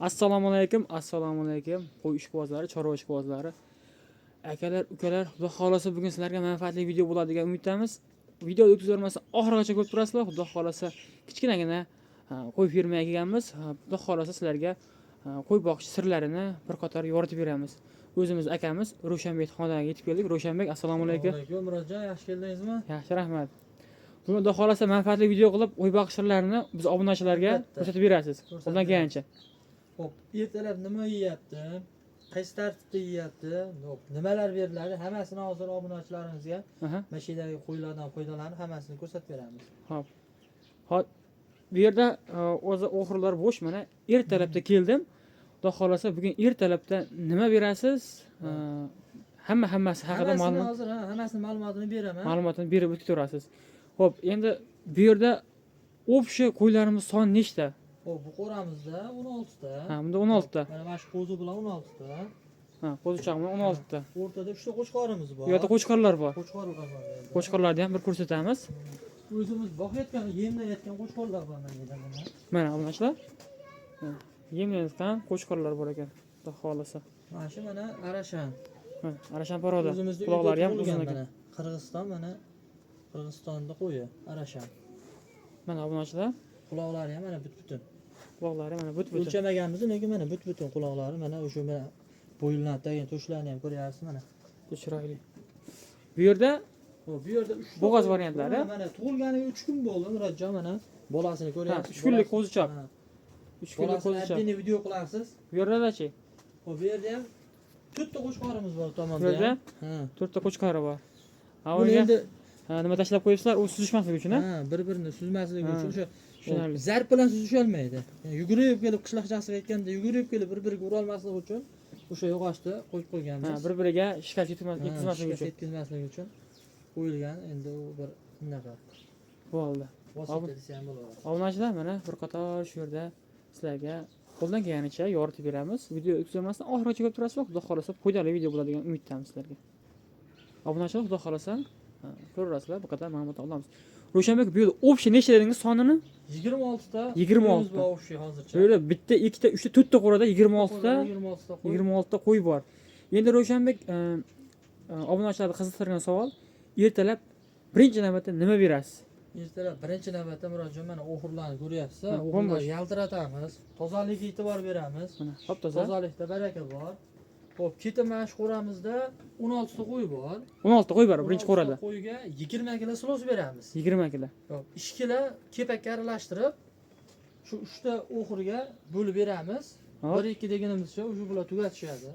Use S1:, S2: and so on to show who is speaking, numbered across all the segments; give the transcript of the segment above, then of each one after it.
S1: Assalomu alaykum, assalomu alaykum. Qo'y ishqibozlari, chorva ishqibozlari. Akalar, ukalar, xudo xolasa bugun sizlarga manfaatli video bo'ladi degan umiddamiz. Video o'tkazilmasa oxirigacha ko'rib turasizlar. Xudo xolasa kichkinagina qo'y fermaga kelganmiz. Xudo xolasa sizlarga qo'y boqish sirlarini bir qator yoritib beramiz. O'zimiz akamiz Ro'shanbek xonadoniga yetib keldik. Ro'shanbek, assalomu alaykum.
S2: Alaykum Murodjon, yaxshi keldingizmi?
S1: Yaxshi, rahmat. Bugun xudo xolasa manfaatli video qilib qo'y boqish sirlarini biz obunachilarga ko'rsatib berasiz. Qo'ldan kelgancha.
S2: Xo'p, ertalab nima yeyapti? Qaysi tartibda yeyapti? Nimalar beriladi? Hammasini hozir obunachilarimizga mana shu yerdagi qo'ylardan foydalanib hammasini ko'rsatib beramiz.
S1: Xo'p. Hop. Bu yerda o'zi oxirlar bo'sh. Mana ertalabda keldim. Xudo xolasa bugun ertalabda nima berasiz? Hammasi haqida ma'lumot.
S2: Hozir hammasini ma'lumotini beraman.
S1: Ma'lumotini berib o'tib turasiz. Xo'p, endi bu yerda o'pshi qo'ylarimiz soni nechta?
S2: Xo'p, bu qo'ramizda 16 ta.
S1: Ha, bunda 16 ta.
S2: Mana mana shu qo'zi bilan 16 ta.
S1: Ha, qo'zichoq bilan 16 ta.
S2: O'rtada 3 ta qo'chqorimiz bor.
S1: Bu yerda qo'chqorlar bor.
S2: Qo'chqorlar bor.
S1: Qo'chqorlarni ham bir ko'rsatamiz.
S2: O'zimiz boqayotgan, yemlayotgan qo'chqorlar bor mana yerda buni.
S1: Mana obunachilar. Yemlayotgan qo'chqorlar bor ekan. Xudo xolasa.
S2: Mana shu mana Arashan.
S1: Ha, Arashan paroda.
S2: O'zimizda
S1: Quloqlari ham uzun
S2: mana.
S1: ekan.
S2: Qirg'iziston mana Qirg'izistonda qo'yi Arashan.
S1: Mana obunachilar.
S2: Quloqlari ham mana butun.
S1: Quloqlari mana but-but.
S2: O'lchamaganmiz, lekin mana butun quloqlari mana o'sha mana bo'yinlanib turgan to'shlarni ham ko'ryapsiz mana.
S1: Chiroyli. Bu yerda
S2: Bu yerda 3
S1: bo'g'oz variantlari.
S2: Mana tug'ilganiga 3 kun bo'ldi Murodjon, mana bolasini ko'ryapsiz.
S1: 3 kunlik qo'zichoq. 3 kunlik
S2: Bolasini
S1: qo'zichoq.
S2: oddiy video qilasiz.
S1: Bu yerda-chi?
S2: Bu yerda ham 4 ta qo'chqorimiz bor tomonda.
S1: Bu yerda
S2: Ha.
S1: 4 ta qo'chqori bor. Ha,
S2: Buni
S1: unga
S2: endi
S1: nima tashlab qo'yibsizlar? U suzishmasligi uchun,
S2: ha, bir-birini suzmasligi uchun o'sha
S1: tushunarli.
S2: zarb bilan suzish olmaydi. Yugurib kelib qishloqchasiga aytganda yugurib kelib bir-biriga ura olmasligi uchun o'sha yog'ochni qo'yib qo'yganmiz.
S1: Ha, bir-biriga shikast yetkazmasligi uchun.
S2: Yetkazmasligi uchun qo'yilgan. Endi u bir unaqa
S1: Bo'ldi.
S2: vosita desa ham bo'laveradi.
S1: Obunachilar mana bir qator shu yerda sizlarga qo'ldan kelganicha yoritib beramiz. Video o'tkazilmasdan oxirigacha ko'rib turasizlar. Xudo xolasa foydali video bo'ladi degan umiddamiz sizlarga. Obunachilar, xudo xolasa ko'rasizlar, bu qadar ma'lumot olamiz. Ro'shanbek, bu yerda o'pshi nechta dedingiz sonini?
S2: 26 ta.
S1: 26 ta.
S2: O'pshi hozircha.
S1: Böyle bitta, ikkita, uchta, to'rtta qo'rada 26 ta.
S2: 26 ta qo'y.
S1: 26 ta qo'y bor. Endi Ro'shanbek obunachilarni qiziqtirgan savol, ertalab birinchi navbatda nima berasiz?
S2: Ertalab birinchi navbatda Murodjon mana o'xirlarni ko'ryapsiz.
S1: Ha,
S2: O'xirlarni yaltiratamiz. Tozaligiga e'tibor beramiz.
S1: Mana, top toza.
S2: Tozalikda baraka bor. Xo'p, ketin mana shu qo'ramizda 16 ta qo'y bor.
S1: 16 ta qo'y bor birinchi qo'rada.
S2: Qo'yga 20 kilo silos beramiz.
S1: 20 kilo.
S2: Yo'q, 2 kilo kepakka aralashtirib shu 3 ta o'xirga bo'lib beramiz. 1-2 deganimizcha o'sha bular tugatishadi.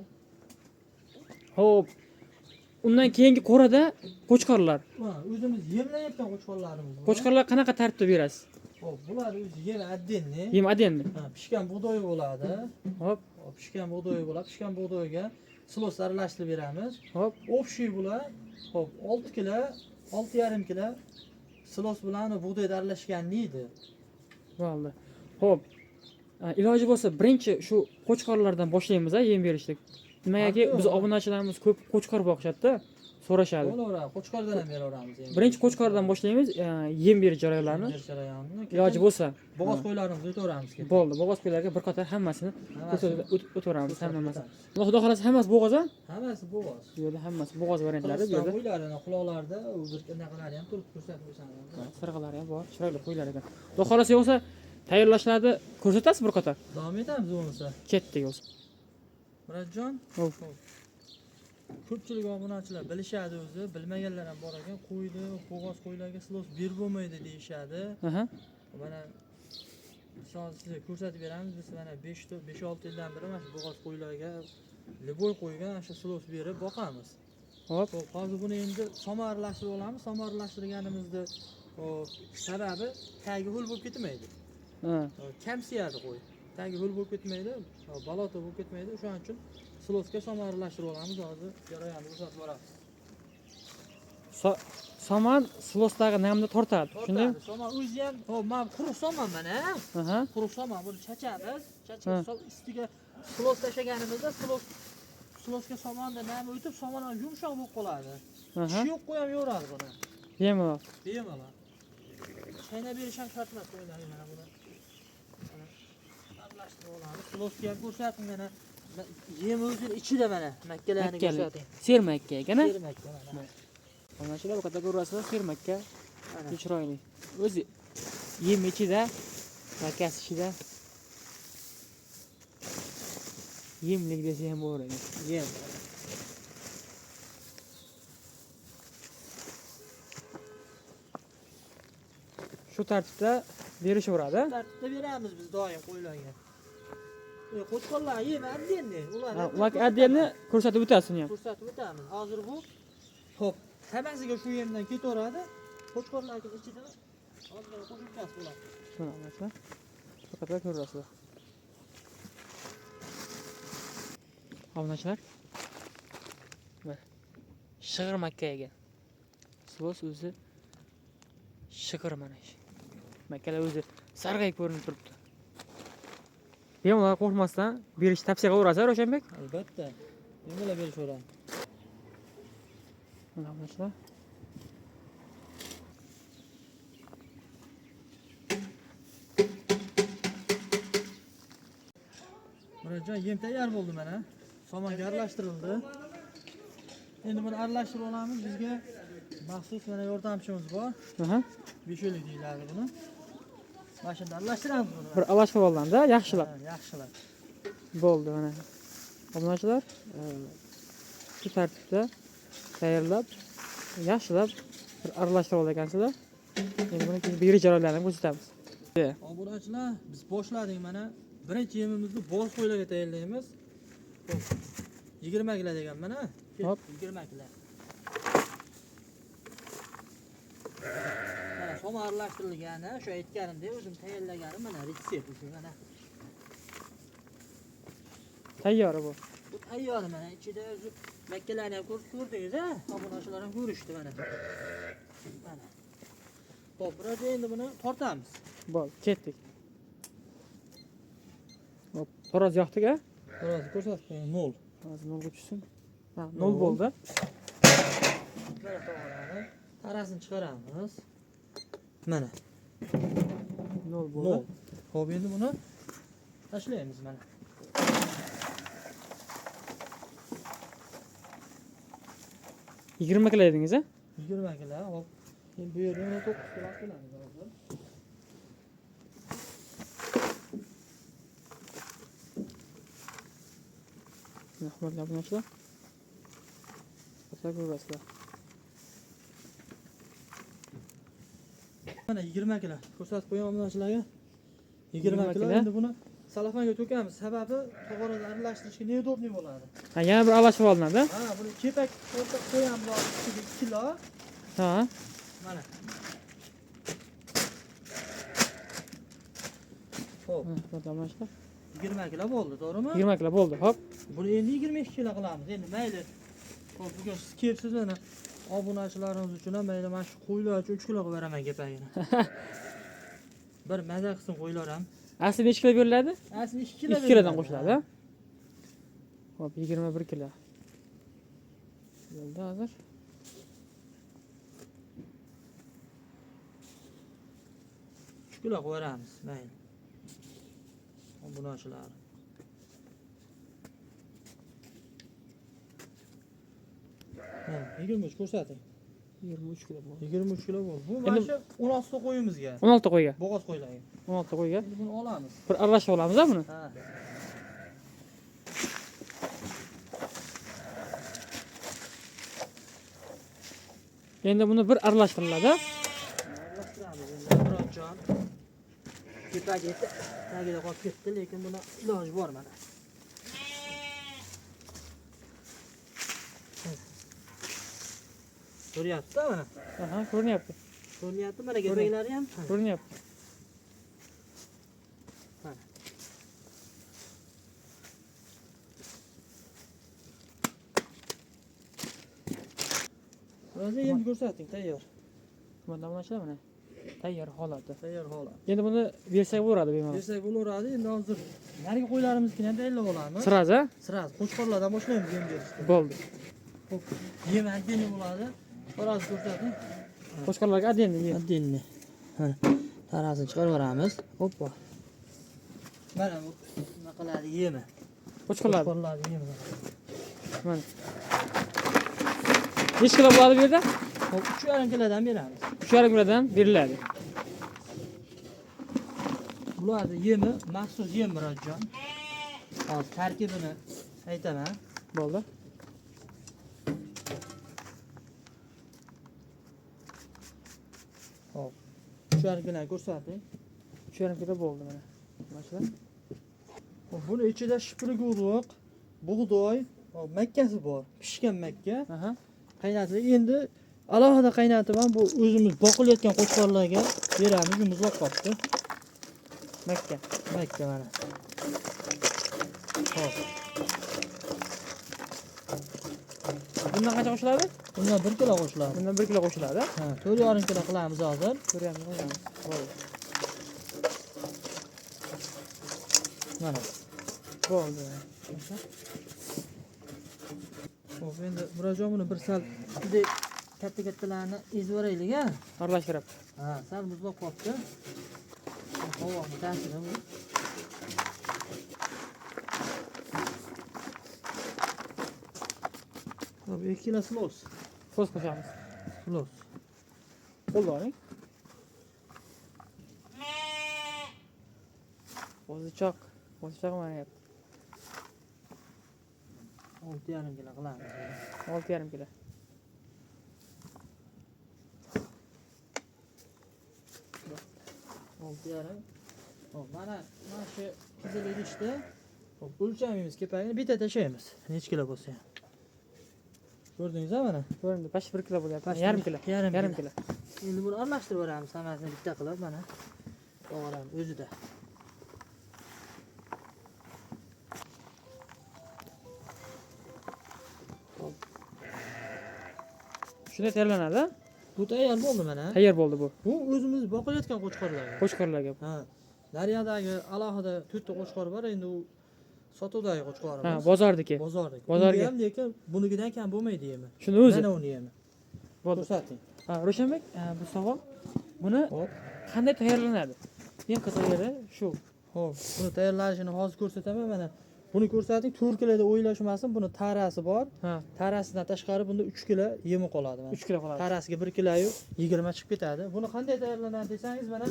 S1: Xo'p. Undan keyingi qo'rada qo'chqorlar.
S2: O'zimiz yemlayotgan qo'chqorlarimiz bor.
S1: Qo'chqorlar qanaqa tartibda berasiz?
S2: Xo'p, bular o'zi yem addenni.
S1: Yem adenda.
S2: Ha, pishgan bug'doy bo'ladi.
S1: Hop,
S2: Pishgan bug'doy bo'ladi. Pishgan bug'doyga silos aralashtirib beramiz.
S1: hop.
S2: O'pshi bular. Xo'p, 6 kilo, 6,5 kilo silos bilan bug'doyda aralashganini yeydi.
S1: Bo'ldi. Xo'p. Iloji bo'lsa birinchi shu qo'chqorlardan boshlaymiz yem berishlik. Nimagaki biz obunachilarimiz ko'p qo'chqor boqishadi-da, so'rashadi.
S2: Bo'laveradi. Qo'chqordan ham beraveramiz endi.
S1: Birinchi qo'chqordan boshlaymiz, yem berish jarayonlarini. Iloji bo'lsa,
S2: bo'g'oz qo'ylarimizni o'taveramiz keyin.
S1: bo'ldi. Bo'g'oz qo'ylarga bir qator hammasini o'taveramiz, hammasini. Xudo xolasa hammasi bo'g'oz a?
S2: Hammasi bo'g'oz.
S1: Bu yerda hammasi bo'g'oz variantlari bu yerda.
S2: Qo'ylarini quloqlarida u bir anaqalari ham turib ko'rsatib qo'ysangiz.
S1: Sirg'alari ham bor, chiroyli qo'ylar ekan. Xudo xolasa bo'lsa tayyorlashlarni ko'rsatasiz bir qator.
S2: Davom etamiz bo'lmasa.
S1: Ketdik o'zi.
S2: Murodjon,
S1: Xo'p.
S2: ko'pchilik obunachilar bilishadi o'zi, bilmaganlar ham bor ekan. Qo'yni, bo'g'oz qo'ylarga silos berib bo'lmaydi deyishadi.
S1: Aha.
S2: Mana misol sizga ko'rsatib beramiz. Biz mana 5-6 yildan beri mana shu bo'g'oz qo'ylarga liboy qo'ygan shu silos berib boqamiz.
S1: Hop.
S2: Xo'p, hozir buni endi somarlashtirib olamiz. Somarlashtirganimizda sababi tagi ho'l bo'lib ketmaydi.
S1: Ha.
S2: Kamsiyadi qo'y. Tagi ho'l bo'lib ketmaydi, balota bo'lib ketmaydi. O'shaning uchun silosga somarlashtirib olamiz. Hozir jarayonni uzatib boramiz.
S1: Saman silosdagi namni tortadi. Shunday?
S2: Soman o'zi ham, hop, men quruq soman mana.
S1: Aha.
S2: Quruq soman buni chachamiz. Chachib ustiga silos tashlaganimizda silosga somonni nami o'tib, somon yumshoq bo'lib qoladi. Ishi yo'q qo'yam yo'radi buni.
S1: Bemalol.
S2: Chaynab berish ham shart emas qo'ylarga mana buni. Aralashtirib Bo'ladi. Silovskiy ham ko'rsating mana. Yem o'zi ichida mana. Makkalarni
S1: Makkali.
S2: ko'rsating.
S1: Sermakka ekana.
S2: Makka mana.
S1: Mana shular bu yerda ko'rasizlar, sermakka.
S2: Mana.
S1: Chiroyli. O'zi yem ichida, makkasi ichida. Yemlik desa ham bo'ladi.
S2: Yem.
S1: Shu tartibda berishaveradi.
S2: Tartibda beramiz biz doim qo'ylarga. Qo'chqorlar yemadi endi.
S1: Ular adderni ko'rsatib o'tasiz ham.
S2: Ko'rsatib o'tamiz. Hozir bu xo'p, hammasiga shu yemdan ketaveradi. Qo'chqorlarning ichida ozgina qo'shimchasi bo'ladi.
S1: Mana mana. Faqat ko'rasizlar. Obunachilar. Mana. Shig'ir makkaga. Silos o'zi shig'ir mana shu. Makkalar o'zi sarg'ayib ko'rinib turibdi. Bemalol qo'rqmasdan berish tavsiya qilaverasiz, Ravshanbek?
S2: Albatta. Bemalol berishaveramiz.
S1: Mana obunachilar.
S2: Murajon, yem tayyor bo'ldi mana. Somonga aralashtirildi. Endi buni aralashtirib olamiz. Bizga maxsus mana yordamchimiz bor.
S1: Aha.
S2: Besho'lik deyiladi buni. Mana shunda aralashtiramiz buni.
S1: Bir alashib olganda yaxshilab.
S2: Yaxshilab.
S1: Bo'ldi mana. Obunachilar, shu tartibda tayyorlab, yaxshilab bir aralashtirib olgansizlar. Endi buni keyin beri jarayonlarini ko'rsatamiz.
S2: Obunachilar, biz boshladik mana. Birinchi yemimizni boz qo'ylarga tayyorlaymiz. 20 kilo degan mana.
S1: Hop.
S2: 20 kilo. Mana somon aralashtirilgani, shu aytganimdek o'zim tayyorlaganim mana retsept shu mana.
S1: Tayyor bu.
S2: Bu tayyor mana. Ichida o'zi makkalarni ham ko'rdingiz-a? Obunachilar ham ko'rishdi mana. Mana. Xo'p, biroz endi buni tortamiz.
S1: Bo'ldi, ketdik. Hop, taroz yoqdik-a?
S2: Biroz ko'rsatib qo'ying, 0.
S1: Hozir 0 ga tushsin. Ha, 0 bo'ldi.
S2: Mana to'g'rani tarasini chiqaramiz. Mana
S1: 0 bo'ldi.
S2: 0. Xo'p, endi buni tashlaymiz mana.
S1: Yigirma kilo dedingiz-a?
S2: 20 kilo. Hop. Endi bu yerga 9 kilo qilamiz hozir.
S1: Rahmatli obunachilar. Qattiq ko'rasizlar.
S2: Mana 20 kilo ko'rsatib qo'ying obunachilarga. 20 kilo. Endi buni salafanga to'kamiz. Sababi to'g'rida aralashtirishga neudobniy bo'ladi.
S1: Ha, yana bir alashib olinadi.
S2: Ha, buni kepak qo'yamiz hozir 2 kilo.
S1: Ha.
S2: Mana. Xo'p,
S1: Rahmatli obunachilar.
S2: 20 kilo bo'ldi, to'g'rimi?
S1: 20 kilo bo'ldi. Hop.
S2: Buni endi 22 kilo qilamiz. Endi mayli. Xo'p, bugun siz kelibsiz mana. Obunachilarimiz uchun ham mayli mana shu qo'ylar uchun 3 kilo qilib beraman kepagini. Bir maza qilsin qo'ylar ham.
S1: Asli necha kilo beriladi?
S2: Asli 2 kilo.
S1: 2 kilodan qo'shiladi. Hop, 21 kilo. Bo'ldi hozir.
S2: Kilo qilib beramiz, mayli. Obunachilar. Ha, 23 ko'rsating.
S1: 23 kilo bo'ldi.
S2: 23 kilo bo'ldi. Bu mana shu 16 ta qo'yimizga.
S1: 16 ta qo'yga.
S2: Bo'g'oz qo'ylarga.
S1: 16 ta qo'yga.
S2: Endi buni olamiz.
S1: Bir aralashib olamiz-a buni?
S2: Ha.
S1: Endi buni bir aralashtiriladi.
S2: Aralashtiramiz endi Murodjon. Kepagi tagida qolib ketdi, lekin buni iloji bor mana. Ko'ryapsiz-a mana?
S1: Aha, ko'rinyapti.
S2: Ko'ryapti mana kepaklari ham.
S1: Ko'rinyapti.
S2: Mana. Hozir endi ko'rsating, tayyor.
S1: Mana bunachilar mana. Tayyor holati.
S2: Tayyor holat.
S1: Endi buni bersak bo'lardi bemalol.
S2: Bersak bo'laveradi. Endi hozir narigi qo'ylarimizni ham tayyorlab olamiz.
S1: Siraza?
S2: Siraz qo'chqorlardan boshlaymiz yem berishni.
S1: Bo'ldi.
S2: Xo'p, yem addenli bo'ladi. Biroz ko'rsating.
S1: Qo'shqorlarga adendi yem.
S2: Addenli. Mana tarasini chiqarib yuboramiz. Hoppa. Mana bu nima qiladi yemi.
S1: Qo'chqorlar.
S2: Qo'chqorlarni yemi.
S1: Mana. Necha kilo bo'ladi bu yerda?
S2: Hop 3,5 kilodan beramiz.
S1: 3,5 kilodan beriladi.
S2: Bularni yemi maxsus yem Murodjon. Hozir tarkibini aytaman.
S1: Bo'ldi.
S2: Hop. 3,5 kilo ko'rsating.
S1: 3,5 kilo bo'ldi mana. Mashlar.
S2: Hop, buni ichida shiprik urug', bug'doy, hop makkasi bor. Pishgan makka.
S1: Aha.
S2: Qaynatilib endi alohida qaynatib ham bu o'zimiz boqilayotgan qo'chqorlarga beramiz. Muzlab qolibdi.
S1: Makka.
S2: Makka mana. Hop.
S1: Bundan qancha qo'shiladi?
S2: Bundan 1 kilo qo'shiladi.
S1: Bundan 1 kilo qo'shiladi.
S2: Ha, 4,5 kilo qilamiz hozir.
S1: 4,5 kilo qo'yamiz. Bo'ldi.
S2: Mana.
S1: Bo'ldi.
S2: Hop, endi Murodjon buni bir sal bunday katta-kattalarni ezib yuboraylik a.
S1: Aralashtirib.
S2: Ha, sal muzlab qolibdi. Havoni ta'siri bu. Hop, 2 kilo silos.
S1: So'z qo'shamiz.
S2: Silos.
S1: Qo'lda oling. O'zichoq ma'niyat.
S2: 6,5 kilo qilamiz.
S1: 6,5 kilo.
S2: Olti yarim. Hop, mana shu qizil idishda hop o'lchamaymiz kepagini bitta tashlaymiz. Necha kilo bo'lsa ham. Ko'rdingizmi mana?
S1: Ko'rindi. Bash 1 kilo bo'lyapti.
S2: Bash
S1: Yarim kilo.
S2: yarim
S1: Kilo.
S2: Endi buni aralashtirib yuboramiz hammasini bitta qilib mana. To'g'rami o'zida.
S1: Shunday tayyorlanadi.
S2: Bu tayyor bo'ldi mana.
S1: Tayyor bo'ldi bu.
S2: Bu o'zimiz boqilayotgan qo'chqorlarga.
S1: Qo'chqorlarga.
S2: Ha. Daryodagi alohida 4 ta qo'chqor bor, endi u sotuvdagi qo'chqorimiz.
S1: Ha, bozordiki.
S2: Bozordagi.
S1: Bozorga.
S2: Ham lekin bunikidan kam bo'lmaydi yemi.
S1: Shuni o'zi.
S2: Mana uni yemi.
S1: Bo'ldi.
S2: Ko'rsating.
S1: Ha, Ro'shanbek, bu savol. Buni
S2: Hop.
S1: qanday tayyorlanadi? Eng qizig'i shu.
S2: Hop, buni tayyorlanishini hozir ko'rsataman mana. Buni ko'rsating, 4 kiloda o'ylashmasin, buni tarasi bor.
S1: Ha,
S2: Tarasidan tashqari bunda 3 kilo yemi qoladi mana.
S1: 3 kilo qoladi.
S2: Tarasiga 1 kilo 20 chiqib ketadi. Buni qanday tayyorlanadi desangiz, mana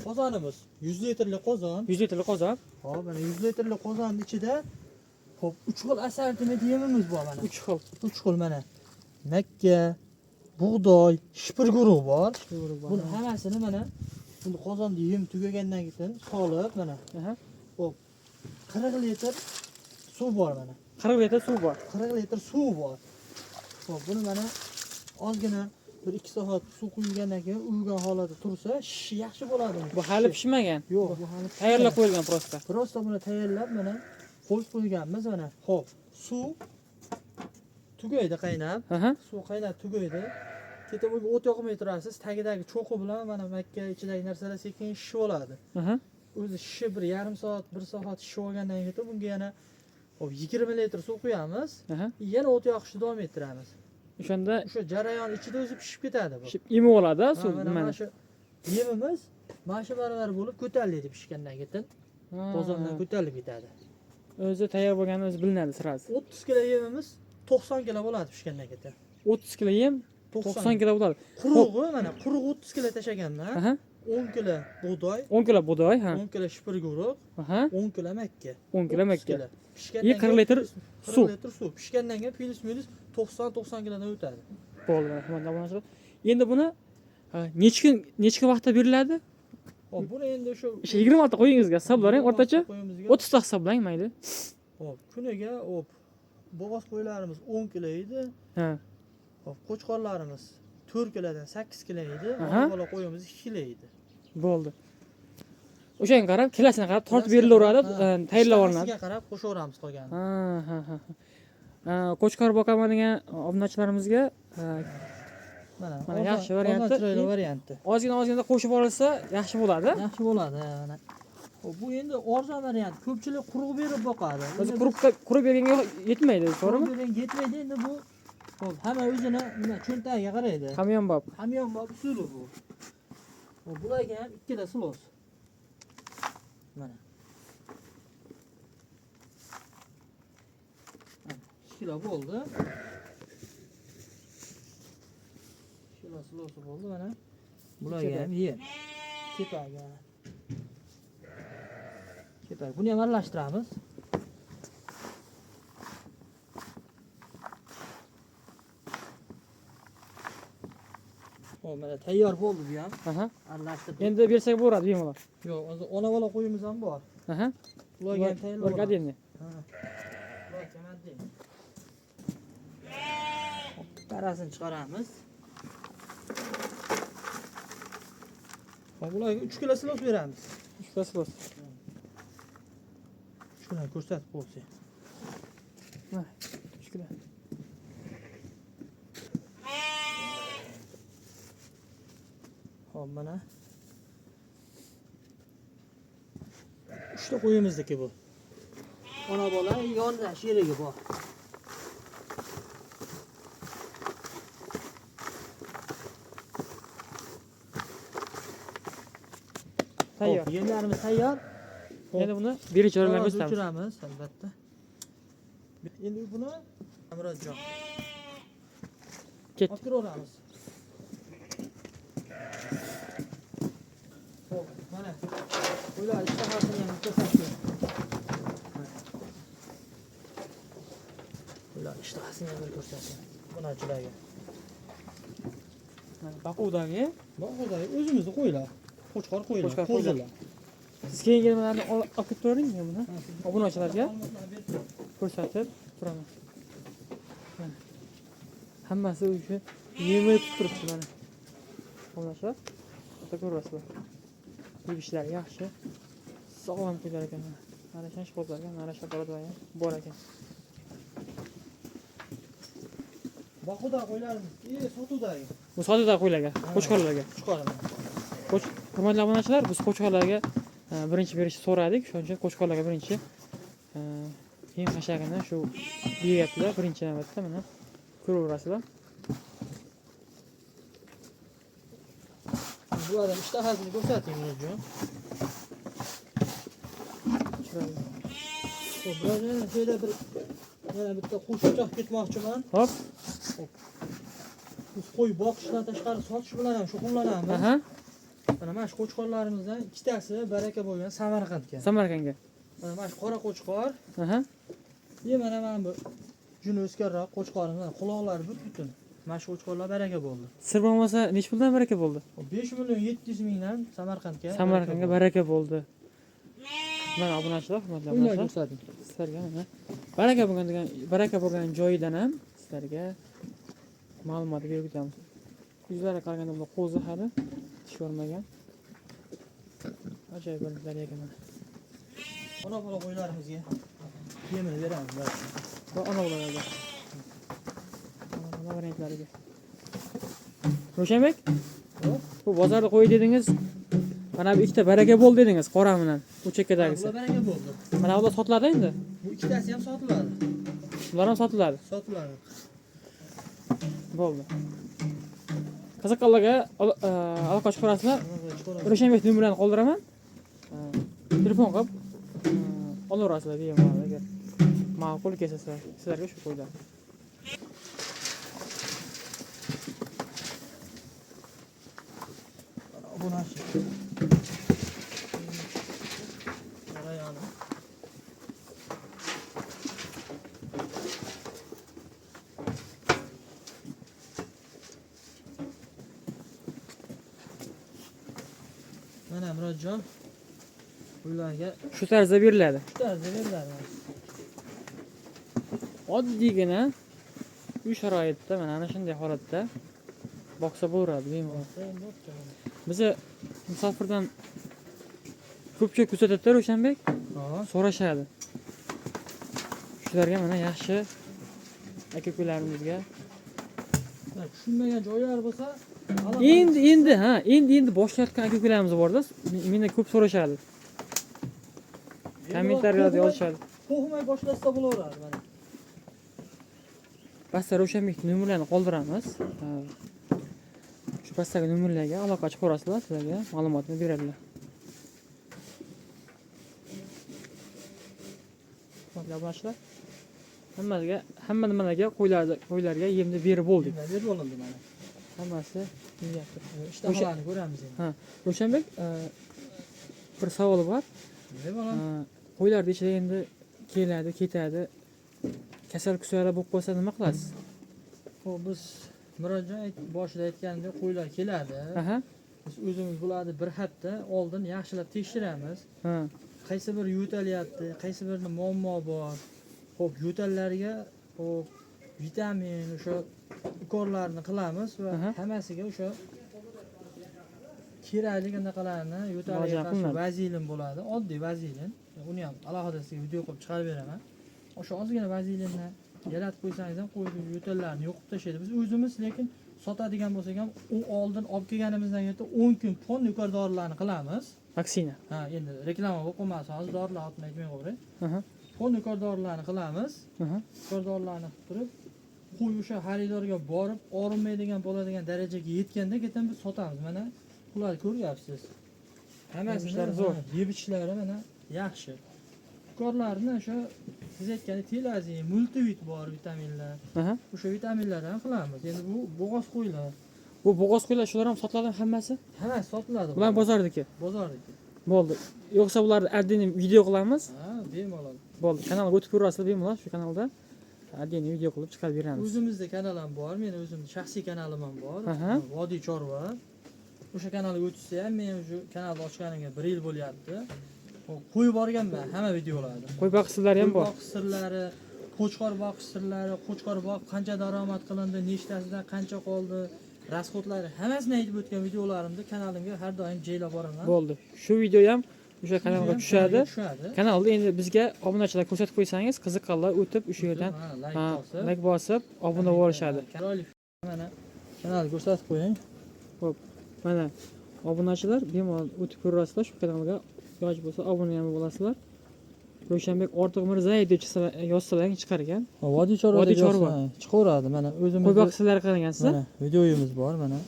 S2: qozonimiz 100 litrli qozon.
S1: 100 litrli qozon.
S2: Hop, mana 100 litrli qozonning ichida hop 3 xil assortiment yemimiz bor mana.
S1: 3 xil.
S2: 3 xil mana. Makka, bug'doy, shipir guruh bor. Buni hammasini mana buni qozonda yem tugagandan keyin solib mana.
S1: Aha.
S2: Hop 40 litr suv bor mana.
S1: 40 litr suv bor.
S2: 40 litr suv bor. Hop, buni mana ozgina 1-2 soat suv quyilgandan keyin uvgan holatda tursa, shishi yaxshi bo'ladi.
S1: Bu hali pishmagan.
S2: Yo'q, bu hali
S1: Tayyorlab qo'yilgan prosta.
S2: Prosta buni tayyorlab mana qo'yib qo'yganmiz mana. Hop, suv tugaydi qaynab.
S1: Aha.
S2: Suv qaynab tugaydi. Keyin bunga o't yoqmay turasiz. Tagidagi cho'qi bilan mana makka ichidagi narsalar sekin shishib oladi.
S1: Aha.
S2: O'zi shishib 1,5 soat, 1 soat shishib olgandan keyin bunga yana hop 20 litr suv quyamiz.
S1: Aha.
S2: Yana o't yoqishni davom ettiramiz.
S1: O'shanda
S2: O'sha jarayon ichida o'zi pishib ketadi bu.
S1: imi oladi
S2: Ha,
S1: suv
S2: mana
S1: nimani.
S2: shu yemimiz mana shu baravar bo'lib ko'tariladi pishgandan keyin. Bozordan ko'tarilib ketadi.
S1: O'zi tayyor bo'lgani o'zi bilinadi sirasi.
S2: 30 kilo yemimiz 90 kilo bo'ladi pishgandan keyin.
S1: 30 kilo yem 90 kilo bo'ladi.
S2: Qurug'i mana quruq 30 kilo tashaganman.
S1: Aha.
S2: 10 kilo bug'doy,
S1: 10 kilo bug'doy, ha.
S2: 10 kilo shipir guruh,
S1: Aha.
S2: 10 kilo makka.
S1: 10 kilo
S2: 30
S1: makka.
S2: Pishgandan
S1: 40 litr
S2: 40
S1: suv.
S2: litr suv. Pishgandan keyin plus minus 90 kilodan o'tadi.
S1: Bo'ldi, rahmat. Endi buni necha vaqtda beriladi?
S2: Hop, buni endi shu
S1: 20 marta qo'yingizga hisoblang, o'rtacha
S2: qo'yimizga.
S1: 30 ta hisoblang, mayli.
S2: Hop, kuniga hop bo'g'oz qo'ylarimiz 10 kilo edi.
S1: Ha.
S2: Hop, qo'chqorlarimiz 4 kilodan 8 kilo edi.
S1: Aha.
S2: Bola qo'yimiz 2 kilo edi.
S1: Bo'ldi. O'shanga qarab, kelasiga qarab tortib berilaveradi, tayyorlab olinadi.
S2: Ishtaxasiga qarab qo'shaveramiz qolganini.
S1: Ha. Qo'chqor boqaman degan obunachilarimizga
S2: Mana
S1: yaxshi varianti.
S2: varianti.
S1: Ozgina qo'shib olsa yaxshi bo'ladi.
S2: Yaxshi bo'ladi, mana. Hop, bu endi arzon variant. Ko'pchilik quruq berib boqadi.
S1: O'zi quruq berganga yetmaydi, to'g'rimi?
S2: Quruq bergan yetmaydi endi bu. Hop, hamma o'zini nima cho'ntagiga qaraydi.
S1: Hamyonbop.
S2: Hamyonbop usuli bu. Hop, bularga ham ikkita silos. Mana. kilo bo'ldi. Kilosi lo'si bo'ldi mana. Bularga ham yem. Kepaga. Kepak. Buni ham aralashtiramiz. O mana tayyor bo'ldi bu ham.
S1: Aha.
S2: Aralashtirdik.
S1: Endi bersak bo'lardi bemalol.
S2: Yo'q, hozir ona bola qo'yimiz ham bor.
S1: Aha.
S2: Ularga ham tayyor.
S1: Ularga endi.
S2: Ha. Ular kamaddi. Qarasini chiqaramiz. Hop, ularga 3 kilo silos beramiz.
S1: 3 kilo silos.
S2: Shuni ko'rsatib qo'ysa.
S1: Ha, 3 kilo.
S2: Hop, mana. 3 ta qo'yimizniki bu. Ona bola yonda sherigi bor.
S1: Tayyor.
S2: Hop, yemlarimiz tayyor.
S1: Endi buni birinchi o'rinlarga
S2: Hozir
S1: o'stiramiz.
S2: o'chiramiz albatta. Endi buni Amrodjon
S1: Ket.
S2: olib kiraveramiz. Hop, mana. Ular ishtahasini ham ko'rsatdim. Ular ishtahasini ham ko'rsatdim. Buni achilarga.
S1: Baquvdagi
S2: Bog'dagi o'zimizni qo'ylar. Qo'chqor qo'ylar,
S1: Qo'chqor
S2: qo'zilar.
S1: siz keyingi nimalarni olib kelib turavering buni. Obunachilarga ko'rsatib turaman. Mana. Hammasi o'sha yemay turibdi mana. Obunachilar. Ota ko'rasizlar. Yeyishlar yaxshi. Sog'lom qo'ylar ekan mana. Mana shu qo'zlarga, mana shu qo'zlar ham bor ekan.
S2: Baquvda qo'ylarimiz, sotuvdagi.
S1: Bu sodada qo'ylarga, qo'chqorlarga.
S2: Chiqaraman.
S1: Hurmatli obunachilar, biz qo'chqorlarga birinchi berishni so'radik. Shuning uchun qo'chqorlarga birinchi yem hashagini shu beryaptilar birinchi navbatda mana ko'raverasizlar.
S2: Bulardan ishtahasini ko'rsating Nurjon.
S1: Chiroyli.
S2: Hop, bulardan şeyda bir yana bitta qo'shimcha ketmoqchiman.
S1: Hop.
S2: Biz qo'y boqishdan tashqari sotish bilan ham shug'ullanamiz.
S1: Aha.
S2: Mana shu qo'chqorlarimizdan ikkitasi baraka bo'lgan Samarqandga.
S1: Samarqandga.
S2: Mana shu qora qo'chqor,
S1: Aha.
S2: mana bu juni o'sganroq qo'chqorimiz, quloqlari butun. Mana shu qo'chqorlar baraka bo'ldi.
S1: Sir bo'lmasa nech puldan baraka bo'ldi?
S2: 5 million 700 mingdan Samarqandga.
S1: Samarqandga baraka bo'ldi. Mana obunachilar, hurmatli obunachilar.
S2: ko'rsating.
S1: Sizlarga mana baraka bo'lgan joyidan ham sizlarga ma'lumot berib o'tamiz. Yuzlarga qaraganda bu qo'zi hali tish ko'rmagan. Ajoyib bo'liblar ekan mana.
S2: Ona bola qo'ylarimizga yemini beramiz.
S1: Va ona bolalarga. Ana variantlariga. Ro'shanbek, bu bozorda qo'y dedingiz. Mana bu ikkita baraka bo'ldi dedingiz, qora bilan. Bu chekkadagisi.
S2: Bular baraka bo'ldi.
S1: Mana bular sotiladi endi.
S2: Bu ikkitasi ham sotiladi.
S1: Bular ham sotiladi.
S2: Sotiladi.
S1: Bo'ldi. Qiziqqanlarga aloqa chiqarasizlar. Ro'shanbek nomerini qoldiraman. Telefon qilib olaverasizlar bemalol agar ma'qul kelsa sizlarga shu qo'ylar.
S2: Obunachi. Jarayoni. Mana Murodjon ularga
S1: Shu tarzda beriladi.
S2: shu tarzda beriladi.
S1: Oddiygina uy sharoitida mana ana shunday holatda boqsa bo'laveradi bemalol. Biza musofirdan ko'pchilik kuzatadi Ro'shanbek, so'rashadi. Shularga mana yaxshi aka-ukalarimizga
S2: tushunmagan joylari bo'lsa,
S1: endi boshlayotgan aka-ukalarimiz borda, mendan ko'p so'rashadi. Kommentariyada yozishadi.
S2: To'xmay boshlasa bo'laveradi mana.
S1: Pastda Ro'shanbek nomerlarini qoldiramiz. Shu pastdagi nomerlarga aloqa chiqarasizlar, sizlarga ma'lumotni beradilar. Hurmatli obunachilar, hamma nimalarga qo'ylarga yemni berib bo'ldik.
S2: Berib bo'lindi mana.
S1: Hammasi yeyapti.
S2: Ishtahalarni ko'ramiz endi.
S1: Ha, Ro'shanbek, bir savol bor.
S2: Ne bolam?
S1: Qo'ylarni ichida endi keladi, ketadi. Kasal kusalar bo'lib qolsa nima qilasiz?
S2: Xo'p, biz murojaat boshida aytgandek qo'ylar keladi.
S1: Aha.
S2: Biz o'zimiz bularni bir hafta oldin yaxshilab tekshiramiz.
S1: Ha.
S2: Qaysi biri yo'talyapti, qaysi birida muammo bor. Xo'p, yo'tallarga xo'p vitamin o'sha ukorlarni qilamiz va
S1: Aha.
S2: hammasiga o'sha kerakli anaqalarni yo'talga
S1: Murojaat
S2: qarshi
S1: qilinadi.
S2: vazilin bo'ladi. Oddiy vazilin. Uni ham alohida sizga video qilib chiqarib beraman. O'sha ozgina vazilinni yalatib qo'ysangiz ham qo'yni yo'tallarni yo'qib tashlaydi. Biz o'zimiz lekin sotadigan bo'lsak ham u oldin olib kelganimizdan keyin 10 kun fond yuqori dorilarni qilamiz.
S1: Vaksina.
S2: Ha, endi reklama bo'lib qolmasin, hozir dorilar otini aytmay qo'ying.
S1: Aha.
S2: Fond yuqori dorilarni qilamiz.
S1: Aha.
S2: Yuqori dorilarni qilib turib, qo'y o'sha xaridorga borib, og'rinmaydigan bo'ladigan darajaga yetganda keyin biz sotamiz. Mana ularni ko'ryapsiz. Hammasini
S1: Yeb-ichishlari zo'r.
S2: Yeb-ichishlari mana yaxshi. Ukorlarni o'sha siz aytgandek telazin, multivit bor vitaminlar.
S1: Aha.
S2: O'sha vitaminlarni ham qilamiz. Endi bu bo'g'oz qo'ylar.
S1: Bu bo'g'oz qo'ylar shular ham sotiladimi hammasi?
S2: Hammasi sotiladi.
S1: Bular bozordiki.
S2: Bozordiki.
S1: Bo'ldi. Yo'qsa bularni отдельный video qilamiz.
S2: Ha, bemalol.
S1: Bo'ldi. Kanalga o'tib ko'rasizlar bemalol shu kanalda. отдельный video qilib chiqarib beramiz.
S2: O'zimizda kanal ham bor, meni o'zimning shaxsiy kanalim ham bor.
S1: Aha.
S2: Vodiy chorva. O'sha kanalga o'tsa ham men shu kanalni ochganimga 1 yil bo'lyapti. Qo'yib borganman hamma videolarni.
S1: Qo'y boqisizlar ham bor.
S2: Boqish sirlari, qo'chqor boqish sirlari, qo'chqor boqib qancha daromad qilindi, nechtasidan qancha qoldi, rasxodlari hammasini aytib o'tgan videolarimni kanalimga har doim joylab boraman.
S1: Bo'ldi. Shu video ham o'sha kanalga tushadi. Kanalda endi bizga obunachilar ko'rsatib qo'ysangiz, qiziqqanlar o'tib o'sha yerdan like bosib, obuna bo'lishadi.
S2: Mana kanalni ko'rsatib qo'ying.
S1: Xo'p. Mana obunachilar bemalol o'tib ko'rasizlar shu kanalga. Iloji bo'lsa obuna ham bo'lasizlar. Ro'shanbek Ortiq Mirzayev deb yozsalar chiqargan.
S2: Vodiy chorva
S1: Vodiy chorva.
S2: Chiqaveradi. Mana o'zimiz
S1: Qo'y boqisizlar qilgansiz.
S2: mana videoyimiz bor mana.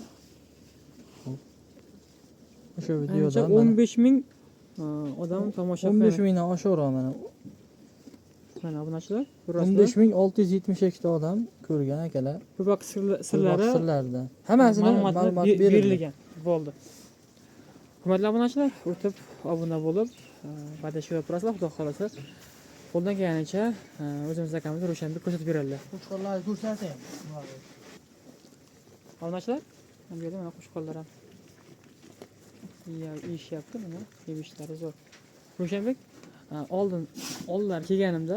S2: O'sha videoda
S1: 15 ming odam tomosha qilgan.
S2: 15 mingdan oshaveradi mana.
S1: Mana obunachilar ko'rasizlar.
S2: 15672 ta odam ko'rgan akalar.
S1: Qo'y boqish sirlari
S2: hammasini
S1: ma'lumot berilgan. Bo'ldi. Hurmatli obunachilar, o'tib obuna bo'lib, badashib turasizlar, xudo xolasa. Qo'ldan kelganicha o'zimiz akamizga Ro'shanbek ko'rsatib beradilar.
S2: Qo'chqorlarni ko'rsating.
S1: Obunachilar, bu yerda mana qo'chqorlar ham yeyishyapti, mana yemishlari zo'r. Ro'shanbek, oldinlar kelganimda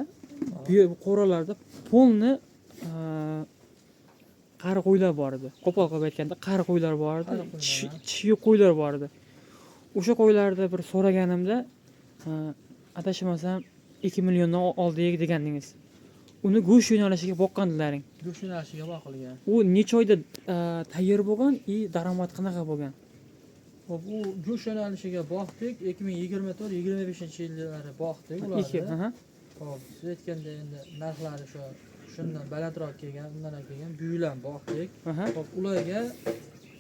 S1: bu qo'ralarda polni qari qo'ylar bor edi. Qo'pol qilib aytganda qari qo'ylar bor edi, tishi qo'ylar bor edi. O'sha qo'ylarda bir so'raganimda, adashmasam 2 milliondan oldik degandingiz. Uni go'sht yo'nalishiga boqqandilaring.
S2: Go'sht yo'nalishiga boqilgan.
S1: U necha oyda tayyor bo'lgan, daromad qanaqa bo'lgan?
S2: Xo'p, u go'sht yo'nalishiga boqdik, 2024-25-yillari boqdik ularni. Xo'p, siz aytganda endi narxlari shundan balandroq kelgan, undan ham kelgan, buyulan boqdik. Xo'p, ularga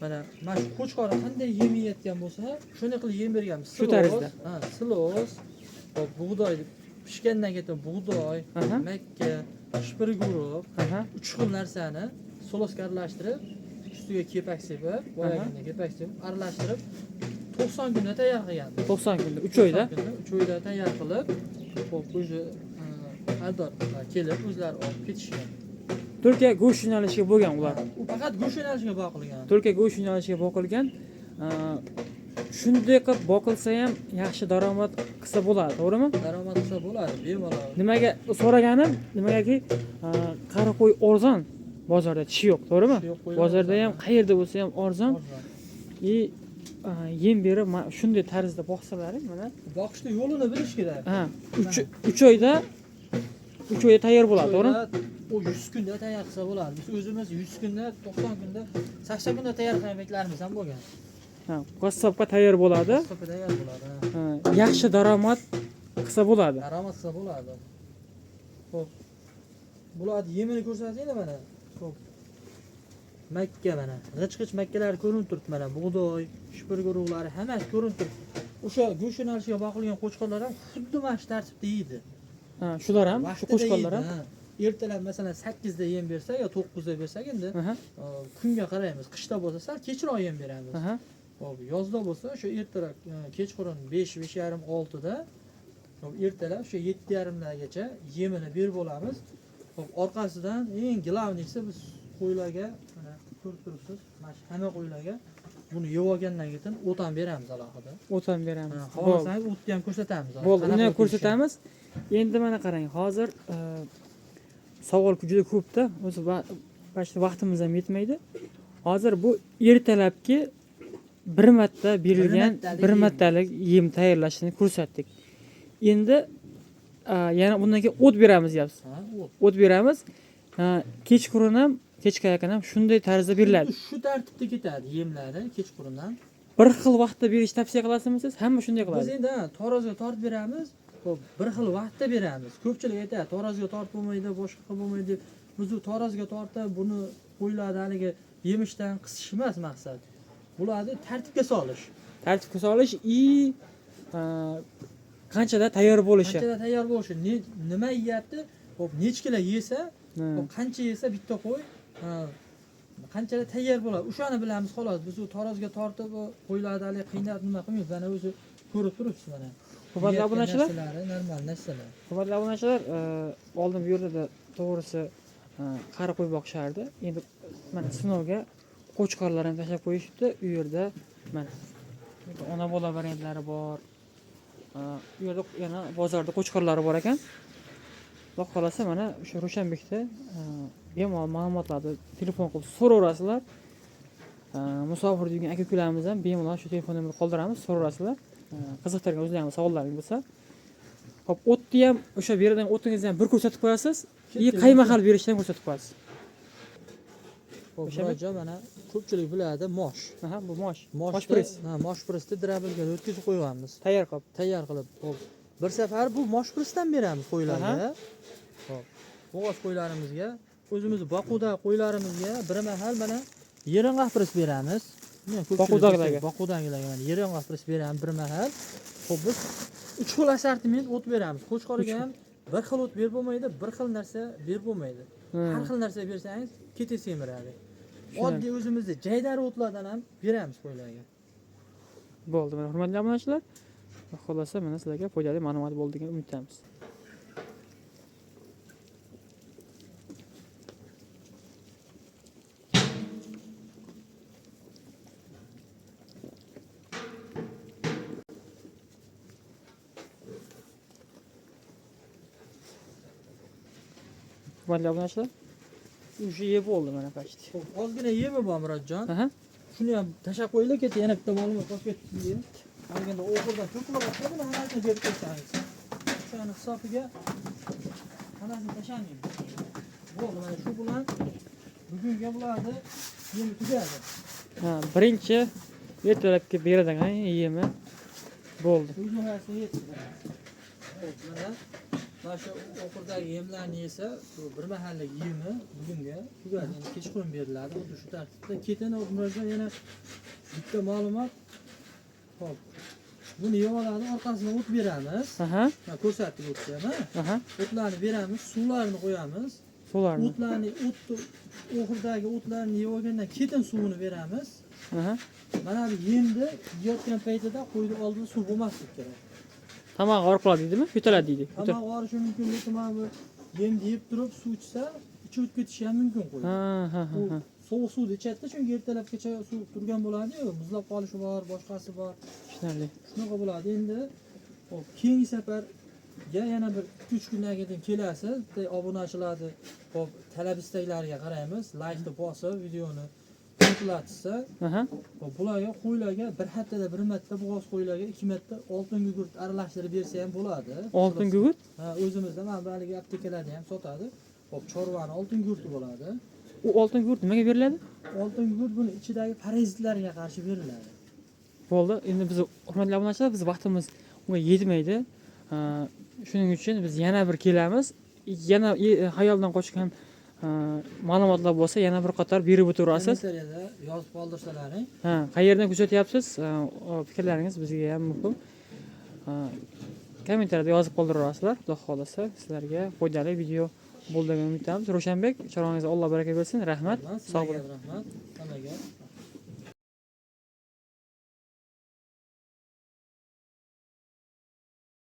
S2: mana shu qo'chqori qanday yem yeyotgan bo'lsa, shunday qilib yem berganmiz.
S1: Shu tarzda.
S2: Ha, silos, xo'p, bug'doy pishgandan keyin bug'doy, makka, shpirguruq, 3 xil narsani solosga aralashtirib, ustiga kepak sepib, boyagina kepak sepib, aralashtirib 90 kunda tayyor qilgan.
S1: 90 kunda, 3 oyda.
S2: 3 oyda tayyor qilib, xo'p, o'zi xaridorlar kelib o'zlari olib ketishgan.
S1: Turkiya go'sht yo'nalishiga bo'lgan ular.
S2: U faqat go'sht yo'nalishiga boqilgan.
S1: Turkiya go'sht yo'nalishiga boqilgan. Shunday qilib boqilsa ham yaxshi daromad qilsa bo'ladi, to'g'rimi?
S2: Daromad qilsa bo'ladi, bemalol.
S1: Nimaga so'raganim, nimagaki qari qo'y arzon, bozorda tishi yo'q, to'g'rimi? Bozorda ham qayerda bo'lsa ham arzon. Yem berib shunday tarzda boqsalaring, mana
S2: boqishni yo'lini bilish kerak.
S1: 3 oyda tayyor bo'ladi, to'g'rimi?
S2: U 100 kunda tayyor qilsa bo'ladi. Biz o'zimiz 100 kunda, 90 kunda, 80 kunda tayyor qilganlarimiz ham bo'lgan.
S1: Qassobga tayyor bo'ladi.
S2: Qassobga tayyor bo'ladi.
S1: Yaxshi daromad qilsa bo'ladi.
S2: Daromad qilsa bo'ladi. Xo'p. Bularni yemini ko'rsatinglar mana. Xo'p. Makka mana. G'ich-g'ich makkalari ko'rinib turibdi mana. Bug'doy, shpirguruqlari hammasi ko'rinib turibdi. O'sha go'sht yo'nalishiga boqilgan qo'chqorlar ham xuddi mana shu tartibda yeydi.
S1: Shular ham, shu qo'chqorlar ham.
S2: ertalab masalan 8 da yem bersak yo 9 da bersak endi
S1: Aha.
S2: kunga qaraymiz. Qishda bo'lsa sal kechroq yem beramiz.
S1: Aha.
S2: Hop, yozda bo'lsa o'sha ertalab kechqurun 5:30 6 da hop ertalab o'sha 7:30 largacha yemini berib olamiz. Hop, orqasidan eng glavniysi biz qo'ylarga mana ko'rib turibsiz, mana shu hamma qo'ylarga buni yeb olgandan keyin o't ham beramiz alohida.
S1: O't ham beramiz.
S2: Xohlasangiz o'tni ham ko'rsatamiz.
S1: Bo'ldi, uni ham ko'rsatamiz. Endi mana qarang, hozir savol juda ko'p-da. O'zi vaqtimiz ham yetmaydi. Hozir bu ertalabki bir marta berilgan bir martalik yem tayyorlashni ko'rsatdik. Endi yana bundan keyin o't beramiz deyapsiz.
S2: Ha, o't.
S1: O't beramiz. Kechqurun ham, kechga yaqin ham shunday tarzda beriladi.
S2: Shu tartibda ketadi yemlari kechqurundan.
S1: Bir xil vaqtda berishni tavsiya qilasizmi siz? Hamma shunday
S2: Biz
S1: qiladi.
S2: endi tarozga tortib beramiz. Hop, bir xil vaqtda beramiz. Ko'pchilik aytadi, tarozga tortib bo'lmaydi, boshqa qilib bo'lmaydi deb. Biz u tarozga tortib buni qo'ylarni haligi yemishdan qisish emas maqsad. Bularni tartibga solish.
S1: Tartibga solish qanchada tayyor bo'lishi.
S2: Qanchada tayyor bo'lishi, nima yeyapti, hop nechkilar yesa, hop qancha yesa bitta qo'y, qanchada tayyor bo'ladi. O'shani bilamiz xolos. Biz u tarozga tortib qo'ylarni haligi qiynab nima qilmaymiz. Mana o'zi ko'rib turibsiz mana.
S1: Hurmatli obunachilar,
S2: normal narsalar.
S1: hurmatli obunachilar, oldin bu yerda to'g'risi qari qo'y boqishardi. Endi mana sinovga qo'chqorlar ham tashlab qo'yishibdi. U yerda mana ona bola variantlari bor. U yerda yana bozorda qo'chqorlari bor ekan. Xudo xolasa mana o'sha Ro'shanbekda bemalol ma'lumotlarni telefon qilib so'raverasizlar. Musofir degan aka-ukalarimiz ham bemalol shu telefon nomerini qoldiramiz, so'raverasizlar. Qiziqtirgan o'zlaringiz savollaringiz bo'lsa. Hop, o'tni ham o'sha beradigan o'tingizni ham bir ko'rsatib qo'yasiz, qay mahal berishni ham ko'rsatib qo'yasiz.
S2: O'sha mana ko'pchilik biladi mosh.
S1: Aha, bu mosh.
S2: Mosh
S1: press.
S2: Ha, mosh pressni drabilga o'tkazib qo'yganmiz.
S1: Tayyor qilib.
S2: Tayyor qilib. Hop. Bir safar bu mosh pressdan beramiz qo'ylarga. Hop. Bo'g'oz qo'ylarimizga, o'zimiz boquvda qo'ylarimizga bir mahal mana yirang'oq press beramiz.
S1: Boquvdagilarga.
S2: Boquvdagilarga mana yirang'oq press beramiz bir mahal. Hop, biz 3 xil assortiment o't beramiz. Qo'chqorga ham bir xil o't berib bo'lmaydi, bir xil narsa berib bo'lmaydi. Har xil narsa bersangiz keti semiradi. Oddiy o'zimizda jaydari o'tlardan ham beramiz qo'ylarga.
S1: Bo'ldi, mana hurmatli obunachilar. Xullas, mana sizlarga foydali ma'lumot bo'ldi degan umiddamiz. Hurmatli obunachilar, o'sha yeb bo'ldi mana почти.
S2: Hop, ozgina yemi bor Murodjon.
S1: Aha.
S2: Shuni ham tashab qo'yinglar, ketdi yana bitta ma'lumot qo'shib ketdim. Qolganda o'xirdan to'plab olsa, buni hammasini berib qo'ysangiz. O'shani hisobiga hammasini tashlamaymiz. Bo'ldi, mana shu bilan bugunga bularni yemi tugadi.
S1: Birinchi ertalabki beradigan yemi bo'ldi.
S2: O'zimizga yetdi. Hop, mana shu o'xirdagi yemlarni yesa, bu bir mahalllik yemi bugunga tugadi. Endi kechqurun beriladi. Xuddi shu tartibda. Ketin o'zimizga yana bitta ma'lumot. Hop. Buni yeb oladi, orqasidan o't beramiz.
S1: Aha.
S2: Ko'rsatdik o'tni ham.
S1: Aha.
S2: O'tlarni beramiz, suvlarini qo'yamiz.
S1: Suvlarni.
S2: O'tlarni, o'xirdagi o'tlarni yeb olgandan keyin suvini beramiz.
S1: Aha.
S2: Mana bu yemni yeyotgan paytida qo'yni oldida suv bo'lmasligi kerak.
S1: Tamam, g'or qiladi deydimi? Yutaladi deydi.
S2: Tamam, g'orishi mumkin, lekin mana bu yemni yeb turib suv ichsa, ichi o'tib ketishi ham mumkin qo'y.
S1: Ha.
S2: Sovuq suvni ichadi, chunki ertalabgacha suv turgan bo'ladi-yu, muzlab qolishi bor, boshqasi bor.
S1: Tushunarli.
S2: Shunaqa bo'ladi. Endi hop, keyingi safarga yana bir 3 kundan keyin kelasiz. Obunachilarni hop, talab istaklariga qaraymiz. Like bosib, videoni to'platsa, hop, bularga qo'ylarga bir haftada bir marta bo'g'oz qo'ylarga 2 marta oltin gugurt aralashtirib bersa ham bo'ladi.
S1: Oltin gugurt?
S2: Ha, o'zimizda mana bu haligi aptekalarda ham sotadi. Hop, chorvani oltin gugurti bo'ladi.
S1: U oltin gugurt nimaga beriladi?
S2: Oltin gugurt buni ichidagi parazitlarga qarshi beriladi.
S1: Bo'ldi. Endi biz hurmatli obunachilar, biz vaqtimiz unga yetmaydi. Shuning uchun biz yana bir kelamiz. Yana xayoldan qochgan ma'lumotlar bo'lsa, yana bir qator berib o'tirasiz.
S2: Kommentariyada yozib qoldirsalaring.
S1: Qayerdan kuzatyapsiz? Fikrlaringiz bizga ham muhim. Kommentariyada yozib qoldirasizlar. Xudo xolasa, sizlarga foydali video bo'ldi degan umiddamiz. Ravshanbek, chorangizga Alloh baraka bersin. Rahmat. Sog' bo'ling.
S2: Rahmat. Hammaga.